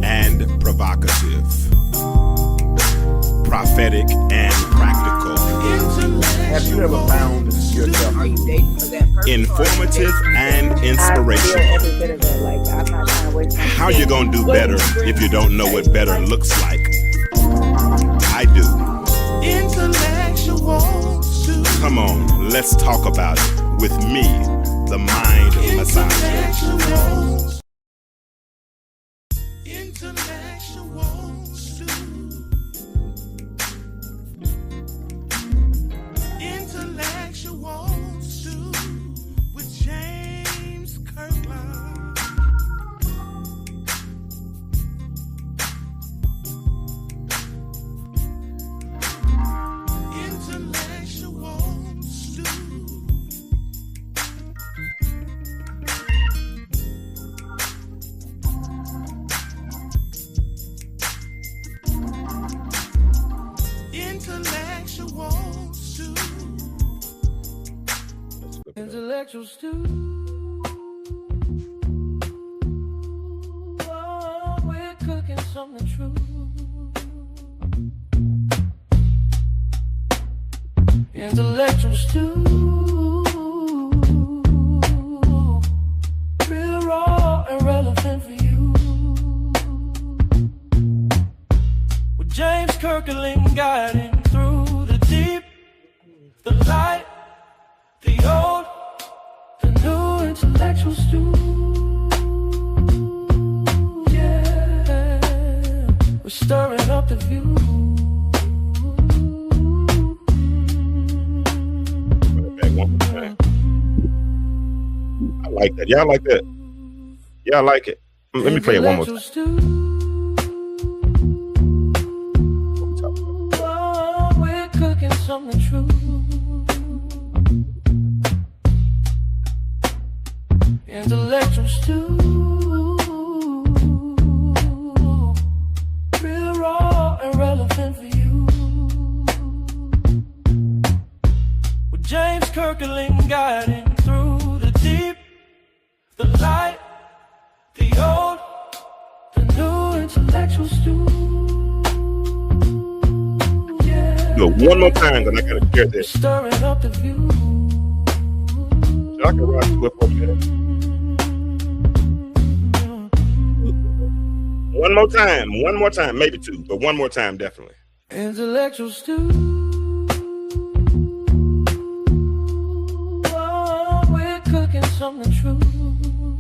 and provocative, prophetic and practical, Have you ever found yourself? Are you dating for that person? informative and I feel inspirational. every bit of it. Like, I'm not trying to waste my How you gonna do better if you don't know what better looks like? I do. Come on, let's talk about it with me, the mind massager. Intellectual stew. Oh, we're cooking something true. Intellectual stew. Real raw and relevant for you. With James Kirkland guiding through the deep, the light, the old, the new. Intellectual stew. Yeah, we're stirring up the view. Back one more time. I like that. Y'all like that? Yeah, I like it. Let me play it one more time. Oh, we're cooking something true. Intellectual stew. Real raw and relevant for you. With James Kirkland guiding through the deep, the light, the old, the new. Intellectual stew. Yeah. Do it one more time, then I gotta hear this. Stirring up the view. So I can rock to it for a minute. One more time, maybe two, but one more time, definitely. Intellectual stew. Oh, we're cooking something true.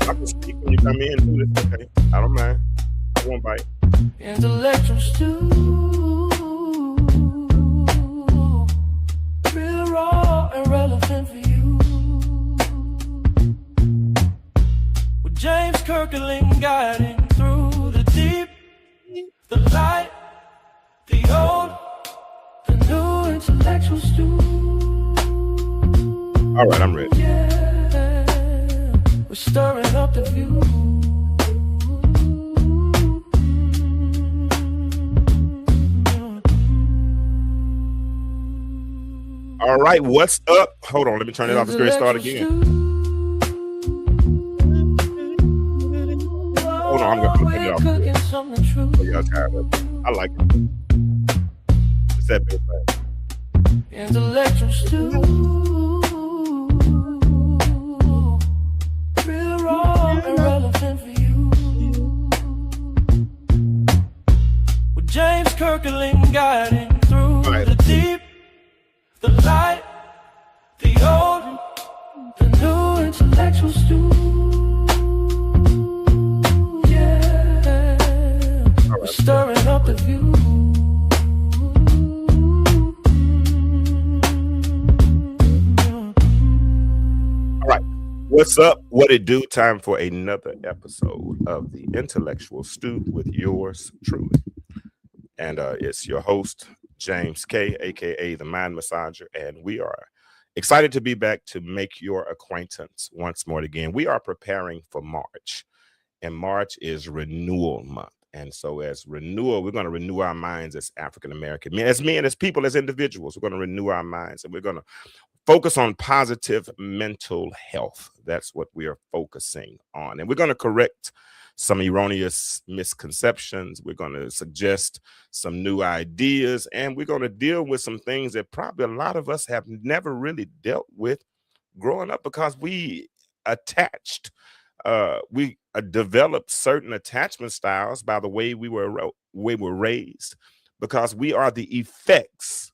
I can speak when you come in, do this, okay? I don't mind. I won't bite. Intellectual stew. Real raw and relevant for you. With James Kirkland guiding through the deep, the light, the old, the new. Intellectual stew. All right, I'm ready. Yeah, we're stirring up the view. All right, what's up? Hold on, let me turn it off. It's going to start again. Hold on, I'm going to turn it off. Oh, y'all tired of it. I like it. It's that big thing. Intellectual stew. Real raw and relevant for you. With James Kirkland guiding through the deep, the light, the old, the new. Intellectual stew. Yeah, we're stirring up the view. All right, what's up? What it do? Time for another episode of the Intellectual Stew with yours truly. And it's your host, James K, aka the Mind Massager, and we are excited to be back to make your acquaintance once more again. We are preparing for March, and March is renewal month. And so as renewal, we're going to renew our minds as African American men, as men, as people, as individuals. We're going to renew our minds, and we're going to focus on positive mental health. That's what we are focusing on. And we're going to correct some erroneous misconceptions. We're going to suggest some new ideas, and we're going to deal with some things that probably a lot of us have never really dealt with growing up, because we developed certain attachment styles by the way we were raised, because we are the effects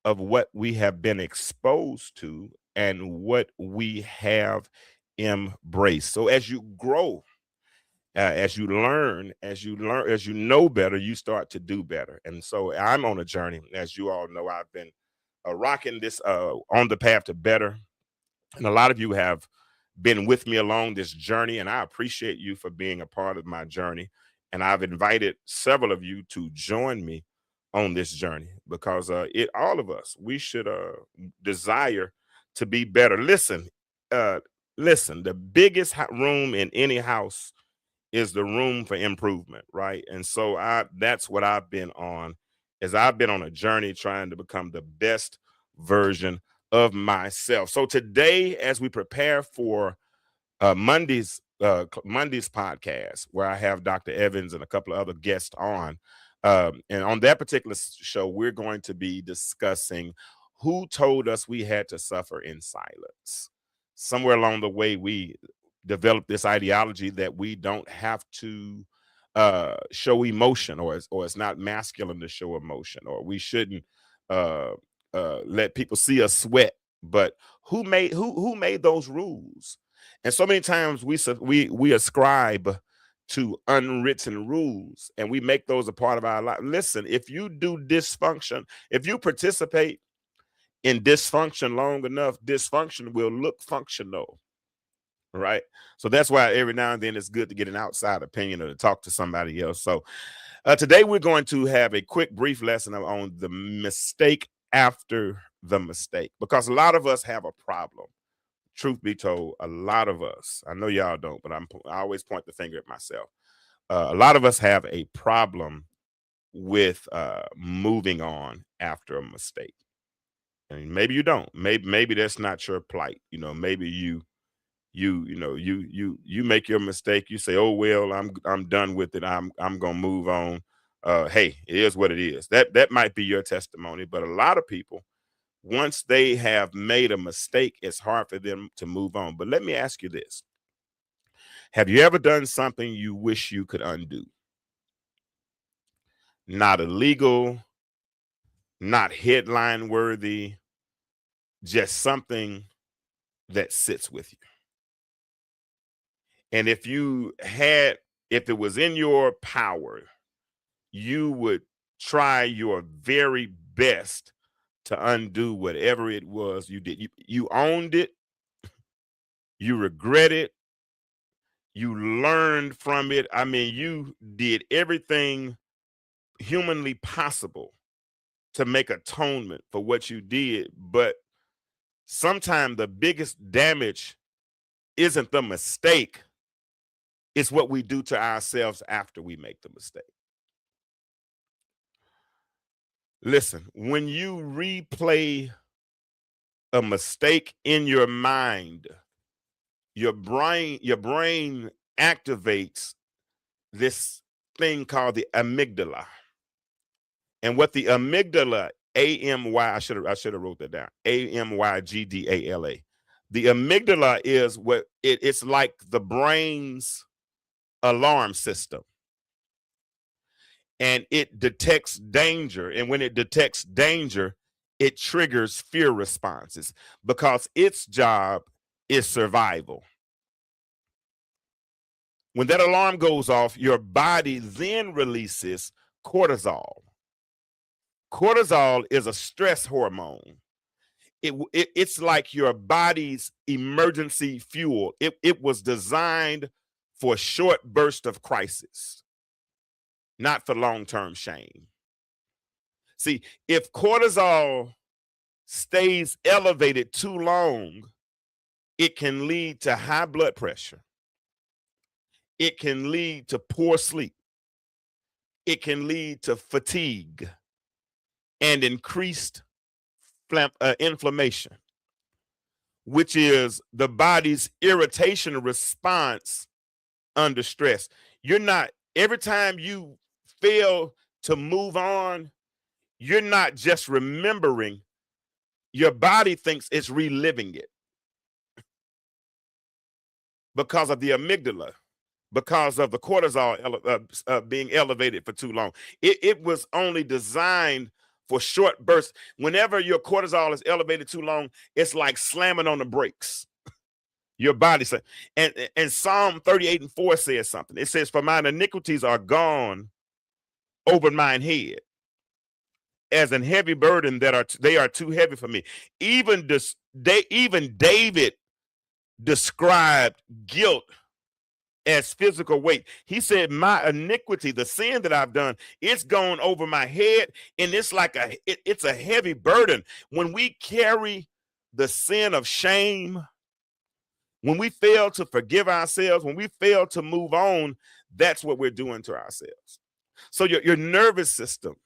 of what we have been exposed to and what we have embraced. So as you grow, as you know better, you start to do better. And so I'm on a journey. As you all know, I've been rocking this on the path to better. And a lot of you have been with me along this journey, and I appreciate you for being a part of my journey. And I've invited several of you to join me on this journey, because all of us, we should desire to be better. Uh, listen, the biggest room in any house is the room for improvement, right? And so that's what I've been on, is I've been on a journey trying to become the best version of myself. So today, as we prepare for Monday's podcast, where I have Dr. Evans and a couple of other guests on, and on that particular show, we're going to be discussing who told us we had to suffer in silence. Somewhere along the way, we developed this ideology that we don't have to show emotion, or it's not masculine to show emotion, or we shouldn't uh, let people see us sweat. But who made those rules? And so many times we ascribe to unwritten rules, and we make those a part of our life. Listen, if you if you participate in dysfunction long enough, dysfunction will look functional, right? So that's why every now and then it's good to get an outside opinion or to talk to somebody else. So today we're going to have a quick, brief lesson on the mistake after the mistake, because a lot of us have a problem. Truth be told, a lot of us, I know y'all don't, but I always point the finger at myself. A lot of us have a problem with moving on after a mistake. And maybe you don't. Maybe that's not your plight. Maybe you make your mistake. You say, "Oh well, I'm done with it. I'm gonna move on." Hey, it is what it is. That might be your testimony, but a lot of people, once they have made a mistake, it's hard for them to move on. But let me ask you this: have you ever done something you wish you could undo? Not illegal, not headline worthy, just something that sits with you. And if it was in your power, you would try your very best to undo whatever it was you did. You owned it, you regret it, you learned from it. I mean, you did everything humanly possible to make atonement for what you did. But sometimes the biggest damage isn't the mistake, it's what we do to ourselves after we make the mistake. Listen, when you replay a mistake in your mind, your brain activates this thing called the amygdala. And what the amygdala, A-M-Y, I should have wrote that down. A-M-Y-G-D-A-L-A. The amygdala is it's like the brain's alarm system. And it detects danger. And when it detects danger, it triggers fear responses, because its job is survival. When that alarm goes off, your body then releases cortisol. Cortisol is a stress hormone. It's like your body's emergency fuel. It was designed for a short burst of crisis, not for long-term shame. See, if cortisol stays elevated too long, it can lead to high blood pressure. It can lead to poor sleep. It can lead to fatigue and increased inflammation, which is the body's irritation response under stress. You're not, every time you fail to move on, you're not just remembering, your body thinks it's reliving it because of the amygdala, because of the cortisol being elevated for too long. It was only designed for short bursts. Whenever your cortisol is elevated too long, it's like slamming on the brakes. Your body said, and Psalm 38:4 says something. It says, "For mine iniquities are gone over mine head, as an heavy burden they are too heavy for me." Even David described guilt as physical weight. He said, "My iniquity, the sin that I've done, it's gone over my head, and it's like it's a heavy burden." When we carry the sin of shame, when we fail to forgive ourselves, when we fail to move on, that's what we're doing to ourselves. So your nervous system,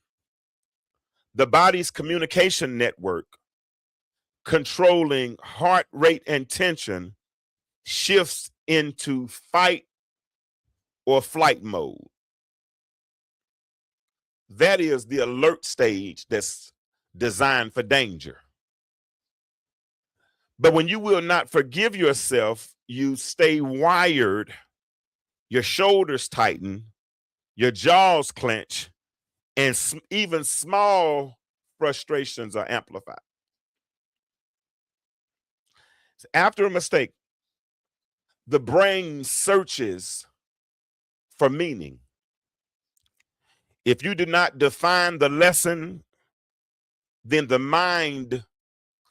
the body's communication network, controlling heart rate and tension, shifts into fight or flight mode. That is the alert stage that's designed for danger. But when you will not forgive yourself, you stay wired, your shoulders tighten, your jaws clench, and even small frustrations are amplified. After a mistake, the brain searches for meaning. If you do not define the lesson, then the mind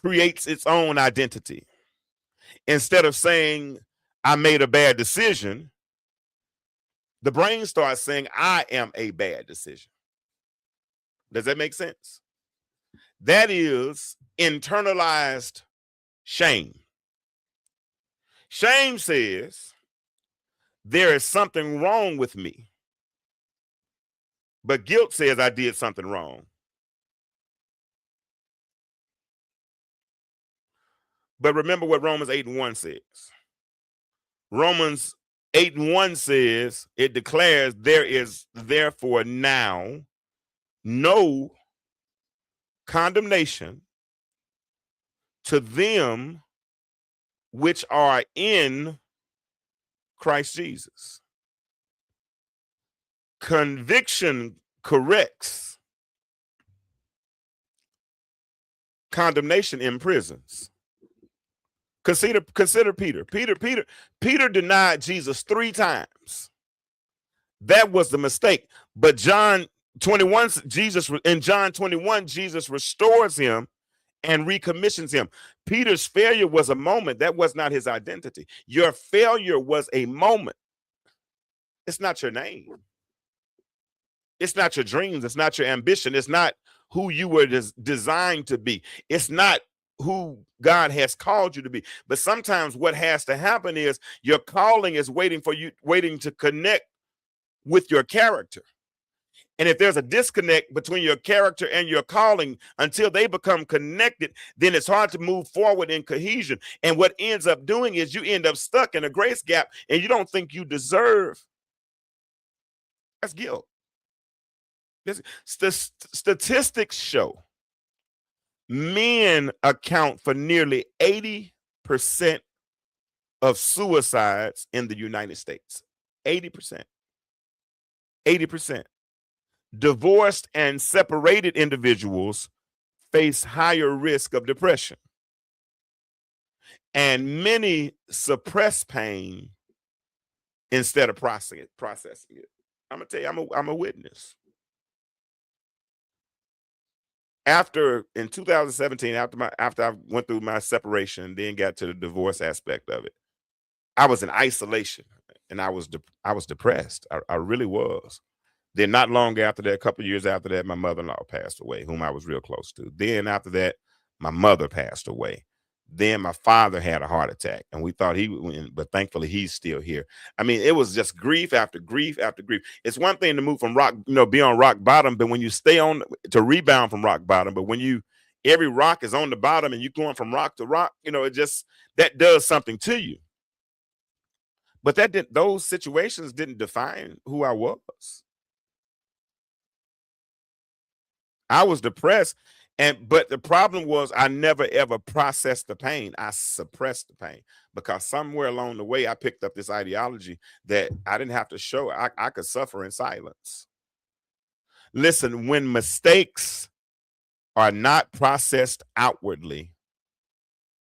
creates its own identity. Instead of saying, "I made a bad decision," the brain starts saying, "I am a bad decision." Does that make sense? That is internalized shame. Shame says, there is something wrong with me. But guilt says, I did something wrong. But remember what Romans 8:1 says. Romans 8:1 says, it declares, there is therefore now no condemnation to them which are in Christ Jesus. Conviction corrects, condemnation imprisons. Consider Peter. Peter denied Jesus 3 times. That was the mistake. But John 21, Jesus restores him and recommissions him. Peter's failure was a moment. That was not his identity. Your failure was a moment. It's not your name. It's not your dreams. It's not your ambition. It's not who you were designed to be. It's not who God has called you to be. But sometimes what has to happen is your calling is waiting to connect with your character. And if there's a disconnect between your character and your calling, until they become connected, then it's hard to move forward in cohesion. And what ends up doing is you end up stuck in a grace gap, and you don't think you deserve. That's guilt. Statistics show men account for nearly 80% of suicides in the United States. 80%. 80%. Divorced and separated individuals face higher risk of depression. And many suppress pain instead of processing it. I'm going to tell you, I'm a witness. In 2017, after I went through my separation and then got to the divorce aspect of it, I was in isolation and I was depressed. I really was. Then not long after that, a couple of years after that, my mother-in-law passed away, whom I was real close to. Then after that, my mother passed away. Then my father had a heart attack, and we thought he would, but thankfully he's still here. I mean, it was just grief after grief after grief. It's one thing to move from be on rock bottom, but when you stay on to rebound from rock bottom, but when every rock is on the bottom and you're going from rock to rock, that does something to you. But those situations didn't define who I was. I was depressed, but the problem was I never ever processed the pain. I suppressed the pain because somewhere along the way I picked up this ideology that I didn't have to show. I could suffer in silence. Listen, when mistakes are not processed outwardly,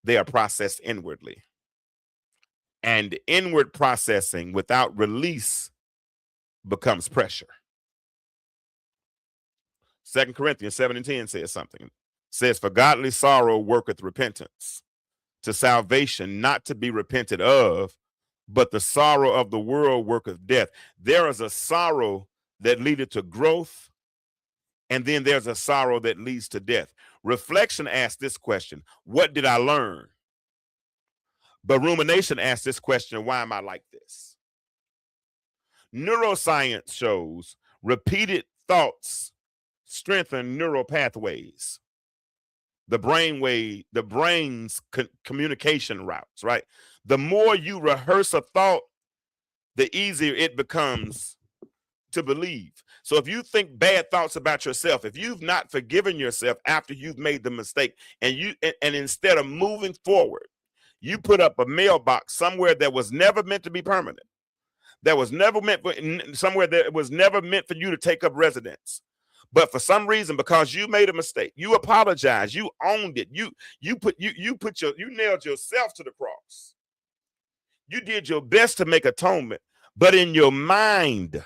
they are processed inwardly. And inward processing without release becomes pressure. 2 Corinthians 7:10 says something. It says, for godly sorrow worketh repentance to salvation, not to be repented of, but the sorrow of the world worketh death. There is a sorrow that leadeth to growth, and then there's a sorrow that leads to death. Reflection asks this question: what did I learn? But rumination asks this question: why am I like this? Neuroscience shows repeated thoughts strengthen neural pathways, the brain's communication routes, right? The more you rehearse a thought, the easier it becomes to believe. So if you think bad thoughts about yourself, if you've not forgiven yourself after you've made the mistake, and instead of moving forward, you put up a mailbox somewhere that was never meant to be permanent, that was never meant for, somewhere that was never meant for you to take up residence. But for some reason, because you made a mistake, you apologized, you owned it, you nailed yourself to the cross. You did your best to make atonement, but in your mind,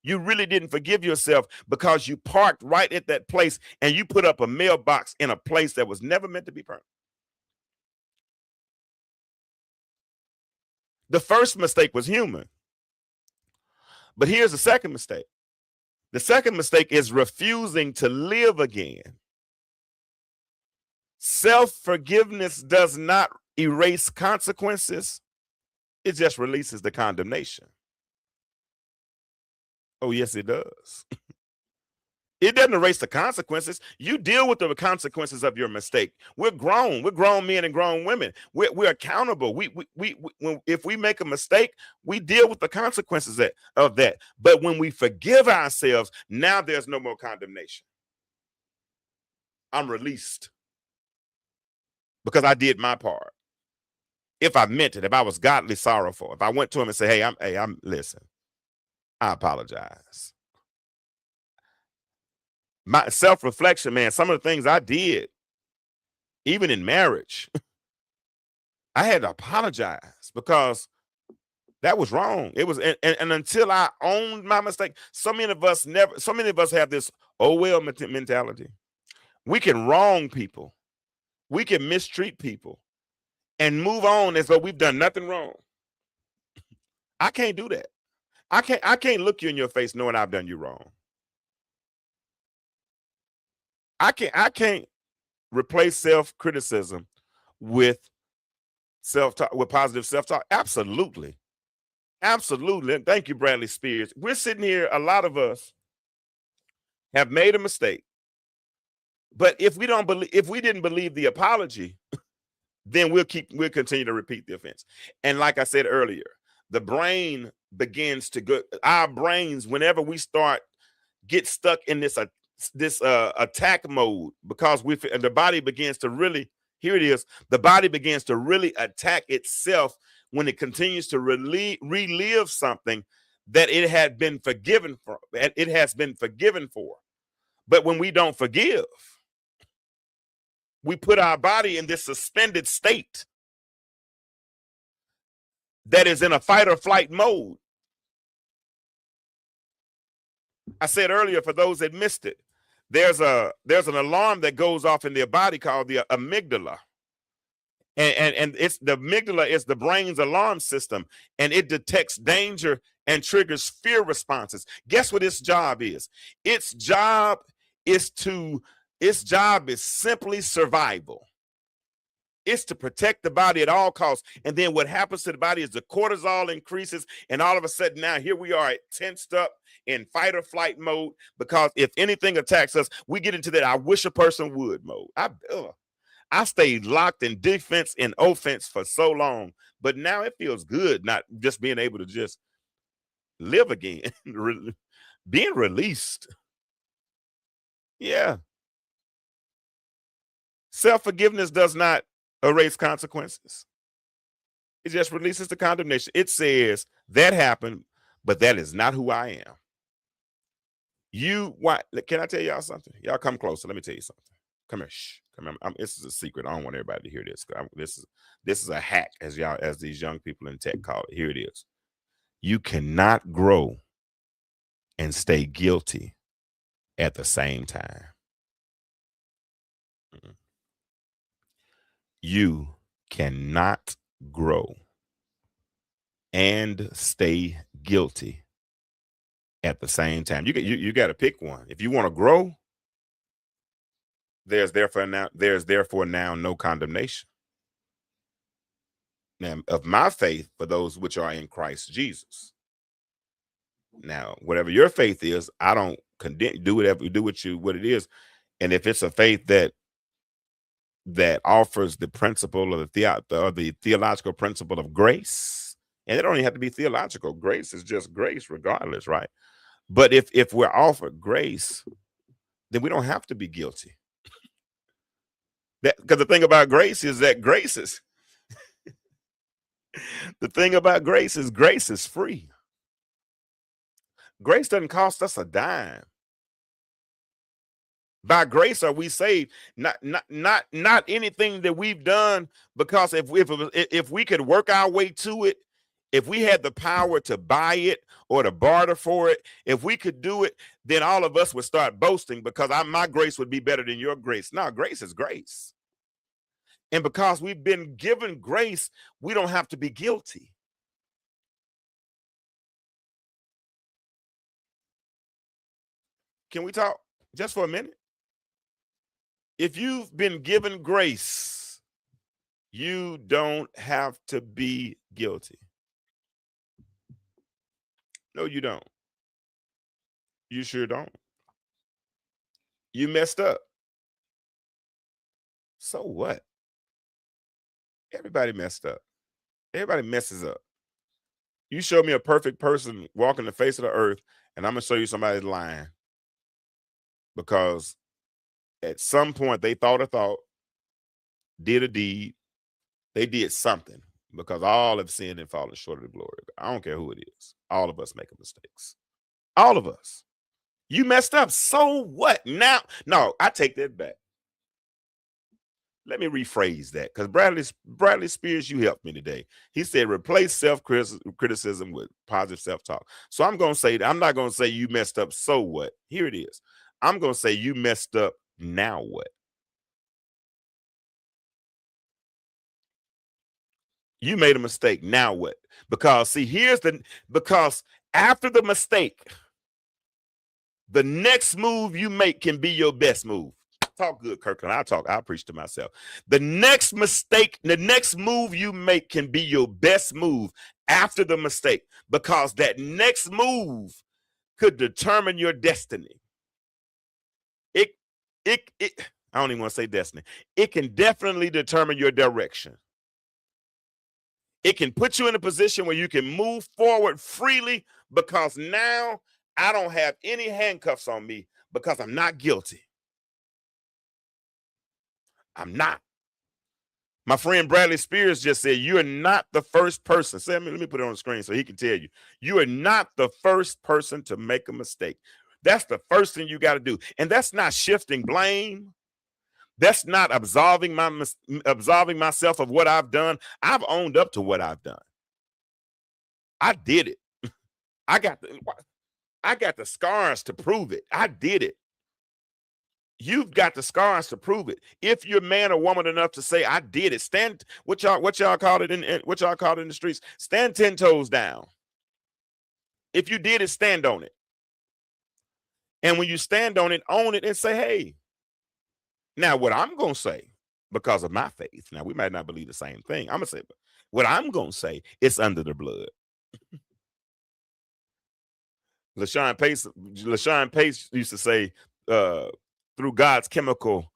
you really didn't forgive yourself because you parked right at that place and you put up a mailbox in a place that was never meant to be permanent. The first mistake was human. But here's the second mistake. The second mistake is refusing to live again. Self-forgiveness does not erase consequences. It just releases the condemnation. Oh, yes, it does. It doesn't erase the consequences. You deal with the consequences of your mistake. We're grown. We're grown men and grown women. We're accountable. If we make a mistake, we deal with the consequences of that. But when we forgive ourselves, now there's no more condemnation. I'm released because I did my part. If I meant it, if I was godly sorrowful, if I went to him and said, hey, listen, I apologize. My self-reflection, man, some of the things I did, even in marriage, I had to apologize because that was wrong. It was, and until I owned my mistake, so many of us have this, oh, well, mentality. We can wrong people. We can mistreat people and move on as though we've done nothing wrong. I can't do that. I can't look you in your face knowing I've done you wrong. I can't replace self-criticism with self-talk, with positive self-talk. Absolutely. Absolutely. And thank you, Bradley Spears. We're sitting here, a lot of us have made a mistake. But if we didn't believe the apology, then we'll continue to repeat the offense. And like I said earlier, the brain begins to go, our brains, whenever we get stuck in this attack mode, because the body begins to really, here it is, the body begins to really attack itself when it continues to relive something that it has been forgiven for. But when we don't forgive, we put our body in this suspended state that is in a fight or flight mode. I said earlier, for those that missed it, there's an alarm that goes off in their body called the amygdala. And it's the amygdala is the brain's alarm system, and it detects danger and triggers fear responses. Guess what its job is? Its job is simply survival. It's to protect the body at all costs. And then what happens to the body is the cortisol increases, and all of a sudden now here we are tensed up in fight or flight mode, because if anything attacks us, we get into that I wish a person would mode. I stayed locked in defense and offense for so long, but now it feels good not just being able to just live again, being released. Yeah. Self-forgiveness does not erase consequences. It just releases the condemnation. It says that happened, but that is not who I am. Why? Can I tell y'all something? Y'all come closer. Let me tell you something. Come here. Shh. Come here. This is a secret. I don't want everybody to hear this. This is a hack, as these young people in tech call it. Here it is. You cannot grow and stay guilty at the same time. You cannot grow and stay guilty at the same time. You got to pick one. If you want to grow, there's therefore now no condemnation. Now, of my faith for those which are in Christ Jesus. Now, whatever your faith is, I don't condemn. Do what it is, and if it's a faith that offers the principle of the theological principle of grace, and it don't even have to be theological. Grace is just grace, regardless, right? But if we're offered grace, then we don't have to be guilty. Because the thing about grace is that grace is grace is free. Grace doesn't cost us a dime. By grace are we saved, not anything that we've done. Because if we could work our way to it, if we had the power to buy it or to barter for it, if we could do it, then all of us would start boasting because my grace would be better than your grace. No, grace is grace. And because we've been given grace, we don't have to be guilty. Can we talk just for a minute? If you've been given grace, you don't have to be guilty. No, you don't. You sure don't. You messed up. So what? Everybody messed up. Everybody messes up. You show me a perfect person walking the face of the earth, and I'm going to show you somebody's lying. Because at some point they thought a thought, did a deed, they did something. Because all have sinned and fallen short of the glory. I don't care who it is. All of us make mistakes. All of us. You messed up. So what? Now, no, I take that back. Let me rephrase that, because Bradley Spears, you helped me today. He said replace self-criticism with positive self-talk. So I'm not going to say you messed up, so what? Here it is. I'm going to say you messed up, now what? You made a mistake, now what? Because see, because after the mistake, the next move you make can be your best move. Talk good, Kirkland. I'll preach to myself. The next move you make can be your best move after the mistake, because that next move could determine your destiny. I don't even want to say destiny. It can definitely determine your direction. It can put you in a position where you can move forward freely, because now I don't have any handcuffs on me, because I'm not guilty. I'm not. My friend Bradley Spears just said, you are not the first person. Let me put it on the screen so he can tell you. You are not the first person to make a mistake. That's the first thing you got to do. And that's not shifting blame. That's not absolving myself of what I've done. I've owned up to what I've done. I did it. I got the scars to prove it. I did it. You've got the scars to prove it. If you're man or woman enough to say, I did it, stand, what y'all call it in the streets, stand 10 toes down. If you did it, stand on it. And when you stand on it, own it and say, hey. Now, what I'm going to say, because of my faith, now we might not believe the same thing. I'm going to say, what I'm going to say, it's under the blood. LaShawn Pace used to say, through God's chemical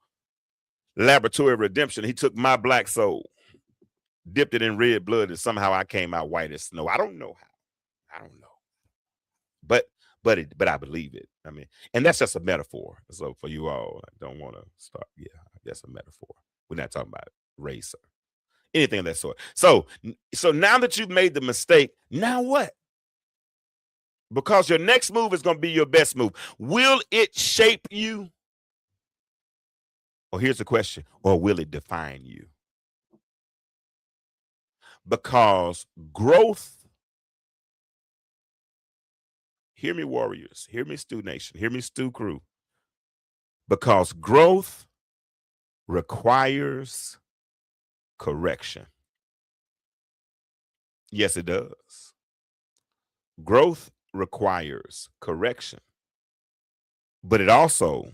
laboratory of redemption. He took my black soul, dipped it in red blood, and somehow I came out white as snow. I don't know how. I don't know. But I believe it. I mean, and that's just a metaphor. So for you all, I don't want to start. Yeah, that's a metaphor. We're not talking about race or anything of that sort. So now that you've made the mistake, now what? Because your next move is going to be your best move. Will it shape you? Or here's the question, or will it define you? Because growth, hear me, warriors, hear me, Stu Nation, hear me, Stu Crew. Because growth requires correction. Yes, it does. Growth requires correction, but it also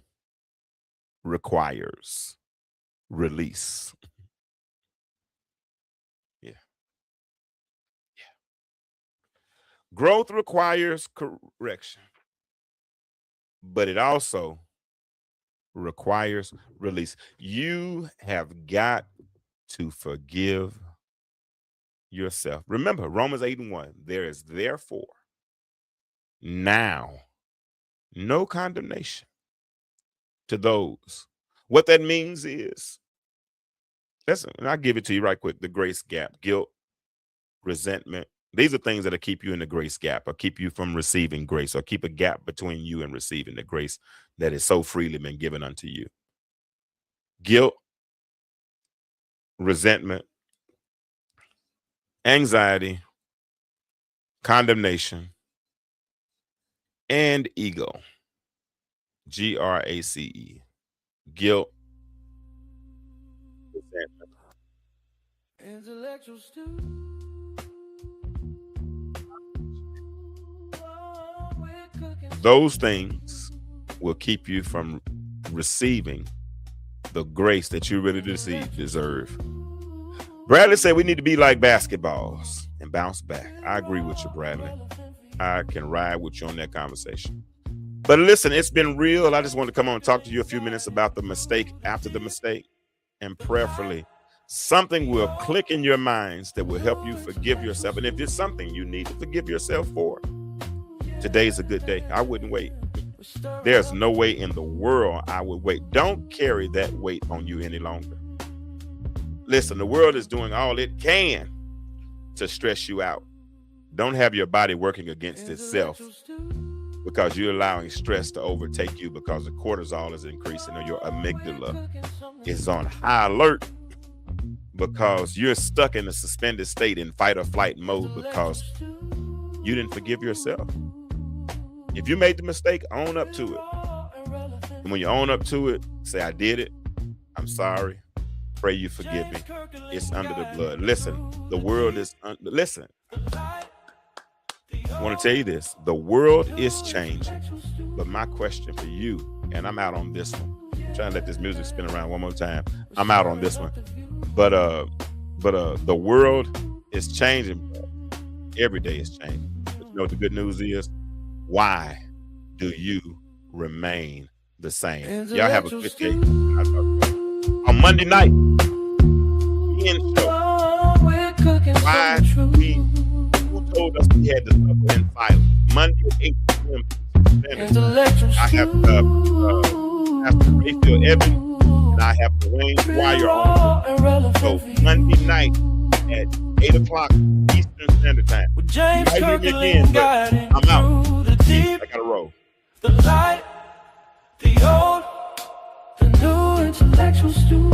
requires release. Yeah. Growth requires correction, but it also requires release. You have got to forgive yourself. Remember, Romans 8:1, there is therefore now no condemnation to those. What that means is, listen, and I'll give it to you right quick, the grace gap, guilt, resentment. These are things that'll keep you in the grace gap or keep you from receiving grace or keep a gap between you and receiving the grace that is so freely been given unto you. Guilt, resentment, anxiety, condemnation, and ego. GRACE. Guilt, resentment. Intellectual stew. Those things will keep you from receiving the grace that you really deserve. Bradley said we need to be like basketballs and bounce back. I agree with you, Bradley. I can ride with you on that conversation. But listen, it's been real. I just want to come on and talk to you a few minutes about the mistake after the mistake. And prayerfully, something will click in your minds that will help you forgive yourself. And if there's something you need to forgive yourself for, today's a good day. I wouldn't wait. There's no way in the world I would wait. Don't carry that weight on you any longer. Listen, the world is doing all it can to stress you out. Don't have your body working against itself because you're allowing stress to overtake you because the cortisol is increasing or your amygdala is on high alert because you're stuck in a suspended state in fight or flight mode because you didn't forgive yourself. If you made the mistake, own up to it. And when you own up to it, say, I did it. I'm sorry. Pray you forgive me. It's under the blood. Listen, the world is, listen. I want to tell you this. The world is changing. But my question for you, and I'm out on this one. I'm trying to let this music spin around one more time. I'm out on this one. But the world is changing. Every day is changing. But you know what the good news is? Why do you remain the same? Y'all have a good day. On Monday night, in show. Why who told us we had to suffer in silence? Monday at 8 p.m. I have Pastor Rayfield Evans and I have Dwayne Dwyer on. So Monday night at 8 o'clock Eastern Standard Time. You might hear me again, but I'm out. I gotta roll. The light, the old, the new intellectual stew.